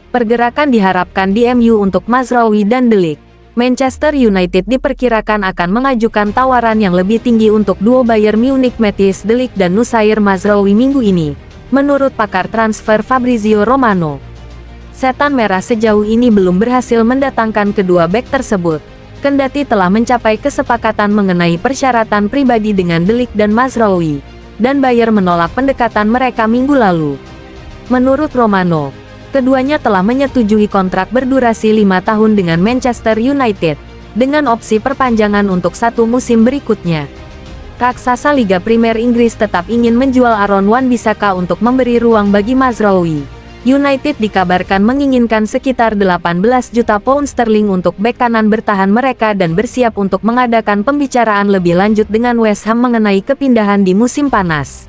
Pergerakan diharapkan di MU untuk Mazraoui dan De Ligt. Manchester United diperkirakan akan mengajukan tawaran yang lebih tinggi untuk duo Bayern Munich Matthijs De Ligt dan Noussair Mazraoui minggu ini, menurut pakar transfer Fabrizio Romano. Setan Merah sejauh ini belum berhasil mendatangkan kedua bek tersebut, kendati telah mencapai kesepakatan mengenai persyaratan pribadi dengan De Ligt dan Mazraoui, dan Bayern menolak pendekatan mereka minggu lalu. Menurut Romano, keduanya telah menyetujui kontrak berdurasi 5 tahun dengan Manchester United, dengan opsi perpanjangan untuk 1 musim berikutnya. Raksasa Liga Primer Inggris tetap ingin menjual Aaron Wan-Bissaka untuk memberi ruang bagi Mazraoui. United dikabarkan menginginkan sekitar 18 juta pound sterling untuk bek kanan bertahan mereka dan bersiap untuk mengadakan pembicaraan lebih lanjut dengan West Ham mengenai kepindahan di musim panas.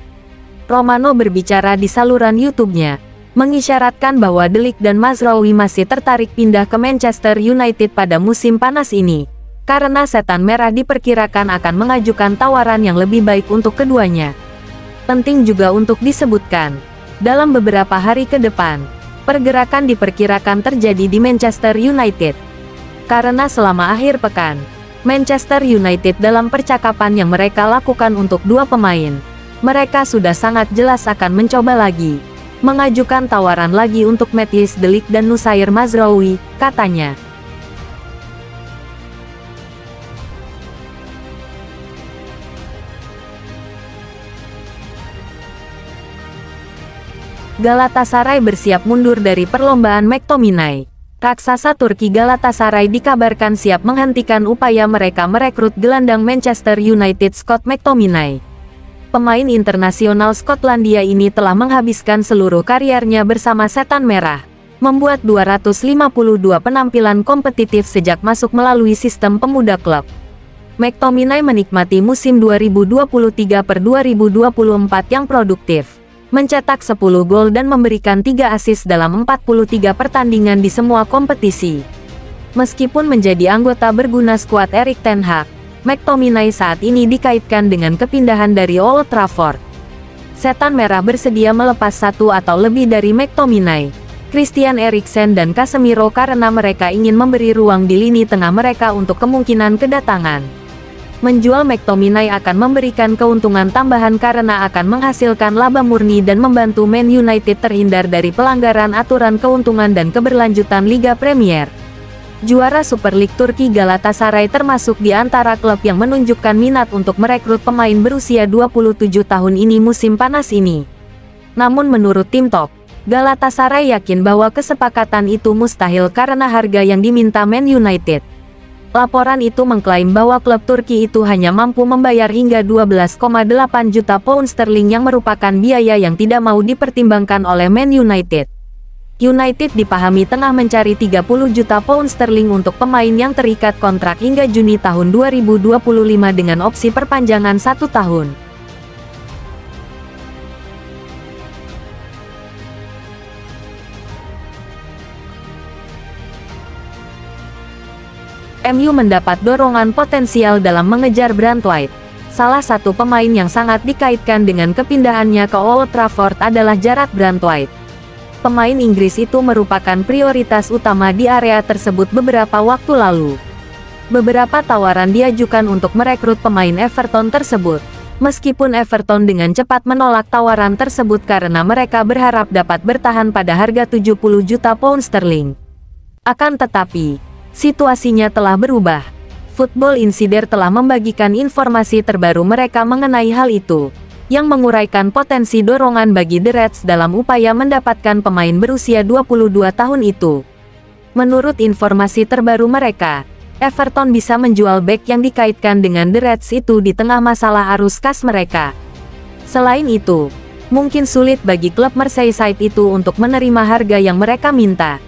Romano berbicara di saluran YouTube-nya, mengisyaratkan bahwa De Ligt dan Mazraoui masih tertarik pindah ke Manchester United pada musim panas ini, karena Setan Merah diperkirakan akan mengajukan tawaran yang lebih baik untuk keduanya. Penting juga untuk disebutkan, dalam beberapa hari ke depan, pergerakan diperkirakan terjadi di Manchester United. Karena selama akhir pekan, Manchester United dalam percakapan yang mereka lakukan untuk dua pemain, mereka sudah sangat jelas akan mencoba lagi mengajukan tawaran lagi untuk Matthijs De Ligt dan Noussair Mazraoui, katanya. Galatasaray bersiap mundur dari perlombaan McTominay. Raksasa Turki Galatasaray dikabarkan siap menghentikan upaya mereka merekrut gelandang Manchester United Scott McTominay. Pemain internasional Skotlandia ini telah menghabiskan seluruh kariernya bersama Setan Merah, membuat 252 penampilan kompetitif sejak masuk melalui sistem pemuda klub. McTominay menikmati musim 2023-2024 yang produktif, mencetak 10 gol dan memberikan 3 assist dalam 43 pertandingan di semua kompetisi. Meskipun menjadi anggota berguna skuad Erik ten Hag, McTominay saat ini dikaitkan dengan kepindahan dari Old Trafford. Setan Merah bersedia melepas satu atau lebih dari McTominay, Christian Eriksen dan Casemiro karena mereka ingin memberi ruang di lini tengah mereka untuk kemungkinan kedatangan. Menjual McTominay akan memberikan keuntungan tambahan karena akan menghasilkan laba murni dan membantu Man United terhindar dari pelanggaran aturan keuntungan dan keberlanjutan Liga Premier. Juara Super League Turki Galatasaray termasuk di antara klub yang menunjukkan minat untuk merekrut pemain berusia 27 tahun ini musim panas ini. Namun menurut tim Top, Galatasaray yakin bahwa kesepakatan itu mustahil karena harga yang diminta Man United. Laporan itu mengklaim bahwa klub Turki itu hanya mampu membayar hingga 12,8 juta pound sterling yang merupakan biaya yang tidak mau dipertimbangkan oleh Man United. United dipahami tengah mencari 30 juta pound sterling untuk pemain yang terikat kontrak hingga Juni tahun 2025 dengan opsi perpanjangan 1 tahun. MU mendapat dorongan potensial dalam mengejar Branthwaite. Salah satu pemain yang sangat dikaitkan dengan kepindahannya ke Old Trafford adalah Jarrad Branthwaite. Pemain Inggris itu merupakan prioritas utama di area tersebut beberapa waktu lalu. Beberapa tawaran diajukan untuk merekrut pemain Everton tersebut, meskipun Everton dengan cepat menolak tawaran tersebut karena mereka berharap dapat bertahan pada harga 70 juta pound sterling. Akan tetapi, situasinya telah berubah. Football Insider telah membagikan informasi terbaru mereka mengenai hal itu, yang menguraikan potensi dorongan bagi The Reds dalam upaya mendapatkan pemain berusia 22 tahun itu. Menurut informasi terbaru mereka, Everton bisa menjual bek yang dikaitkan dengan The Reds itu di tengah masalah arus kas mereka. Selain itu, mungkin sulit bagi klub Merseyside itu untuk menerima harga yang mereka minta.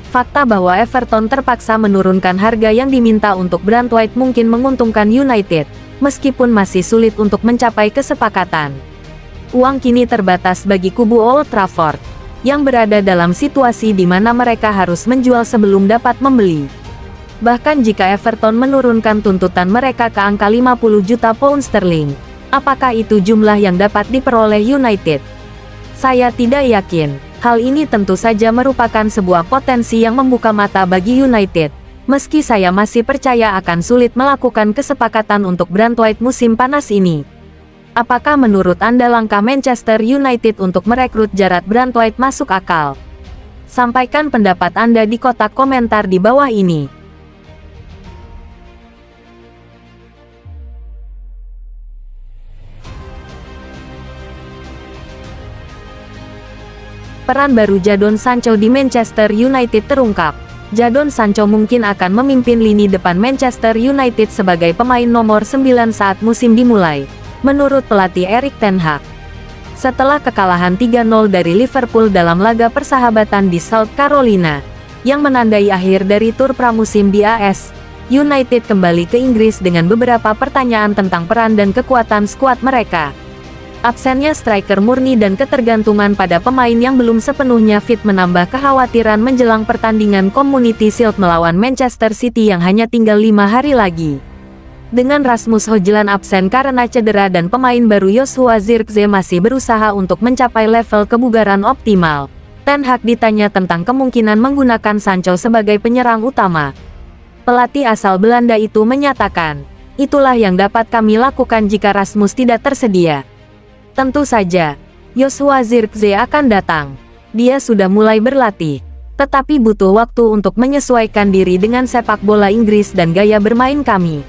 Fakta bahwa Everton terpaksa menurunkan harga yang diminta untuk Branthwaite mungkin menguntungkan United, meskipun masih sulit untuk mencapai kesepakatan. Uang kini terbatas bagi kubu Old Trafford, yang berada dalam situasi di mana mereka harus menjual sebelum dapat membeli. Bahkan jika Everton menurunkan tuntutan mereka ke angka 50 juta pound sterling, apakah itu jumlah yang dapat diperoleh United? Saya tidak yakin. Hal ini tentu saja merupakan sebuah potensi yang membuka mata bagi United. Meski saya masih percaya akan sulit melakukan kesepakatan untuk Branthwaite musim panas ini. Apakah menurut Anda langkah Manchester United untuk merekrut Jarrad Branthwaite masuk akal? Sampaikan pendapat Anda di kotak komentar di bawah ini. Peran baru Jadon Sancho di Manchester United terungkap. Jadon Sancho mungkin akan memimpin lini depan Manchester United sebagai pemain nomor 9 saat musim dimulai, menurut pelatih Erik ten Hag. Setelah kekalahan 3-0 dari Liverpool dalam laga persahabatan di South Carolina, yang menandai akhir dari tur pramusim di AS, United kembali ke Inggris dengan beberapa pertanyaan tentang peran dan kekuatan skuad mereka. Absennya striker murni dan ketergantungan pada pemain yang belum sepenuhnya fit menambah kekhawatiran menjelang pertandingan Community Shield melawan Manchester City yang hanya tinggal 5 hari lagi. Dengan Rasmus Højlund absen karena cedera dan pemain baru Joshua Zirkzee masih berusaha untuk mencapai level kebugaran optimal, Ten Hag ditanya tentang kemungkinan menggunakan Sancho sebagai penyerang utama. Pelatih asal Belanda itu menyatakan, "Itulah yang dapat kami lakukan jika Rasmus tidak tersedia. Tentu saja, Joshua Zirkzee akan datang. Dia sudah mulai berlatih, tetapi butuh waktu untuk menyesuaikan diri dengan sepak bola Inggris dan gaya bermain kami."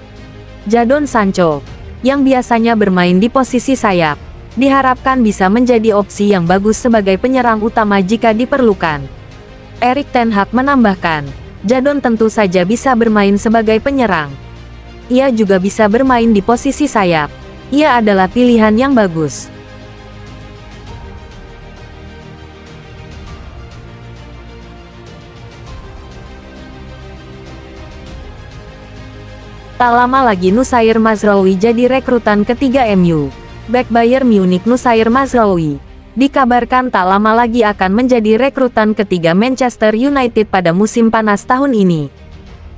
Jadon Sancho, yang biasanya bermain di posisi sayap, diharapkan bisa menjadi opsi yang bagus sebagai penyerang utama jika diperlukan. Erik ten Hag menambahkan, Jadon tentu saja bisa bermain sebagai penyerang. Ia juga bisa bermain di posisi sayap. Ia adalah pilihan yang bagus. Tak lama lagi Nusair Mazraoui jadi rekrutan ketiga MU. Bek Bayern Munich Nusair Mazraoui dikabarkan tak lama lagi akan menjadi rekrutan ketiga Manchester United pada musim panas tahun ini.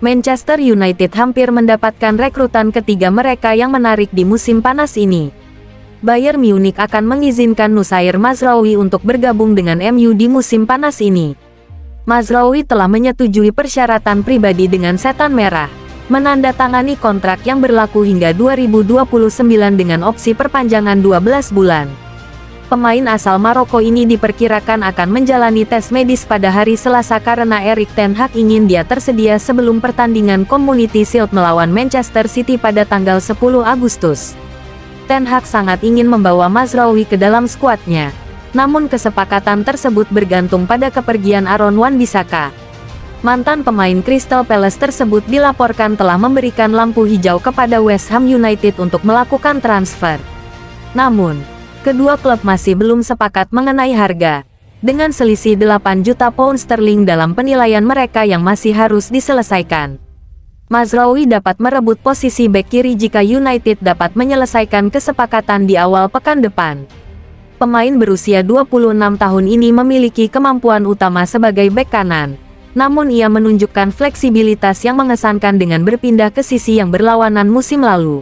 Manchester United hampir mendapatkan rekrutan ketiga mereka yang menarik di musim panas ini. Bayern Munich akan mengizinkan Nusair Mazraoui untuk bergabung dengan MU di musim panas ini. Mazraoui telah menyetujui persyaratan pribadi dengan Setan Merah, menandatangani kontrak yang berlaku hingga 2029 dengan opsi perpanjangan 12 bulan. Pemain asal Maroko ini diperkirakan akan menjalani tes medis pada hari Selasa karena Erik ten Hag ingin dia tersedia sebelum pertandingan Community Shield melawan Manchester City pada tanggal 10 Agustus. Ten Hag sangat ingin membawa Mazraoui ke dalam skuadnya, namun kesepakatan tersebut bergantung pada kepergian Aaron Wan-Bissaka. Mantan pemain Crystal Palace tersebut dilaporkan telah memberikan lampu hijau kepada West Ham United untuk melakukan transfer. Namun, kedua klub masih belum sepakat mengenai harga, dengan selisih 8 juta pound sterling dalam penilaian mereka yang masih harus diselesaikan. Mazraoui dapat merebut posisi bek kiri jika United dapat menyelesaikan kesepakatan di awal pekan depan. Pemain berusia 26 tahun ini memiliki kemampuan utama sebagai bek kanan. Namun ia menunjukkan fleksibilitas yang mengesankan dengan berpindah ke sisi yang berlawanan musim lalu.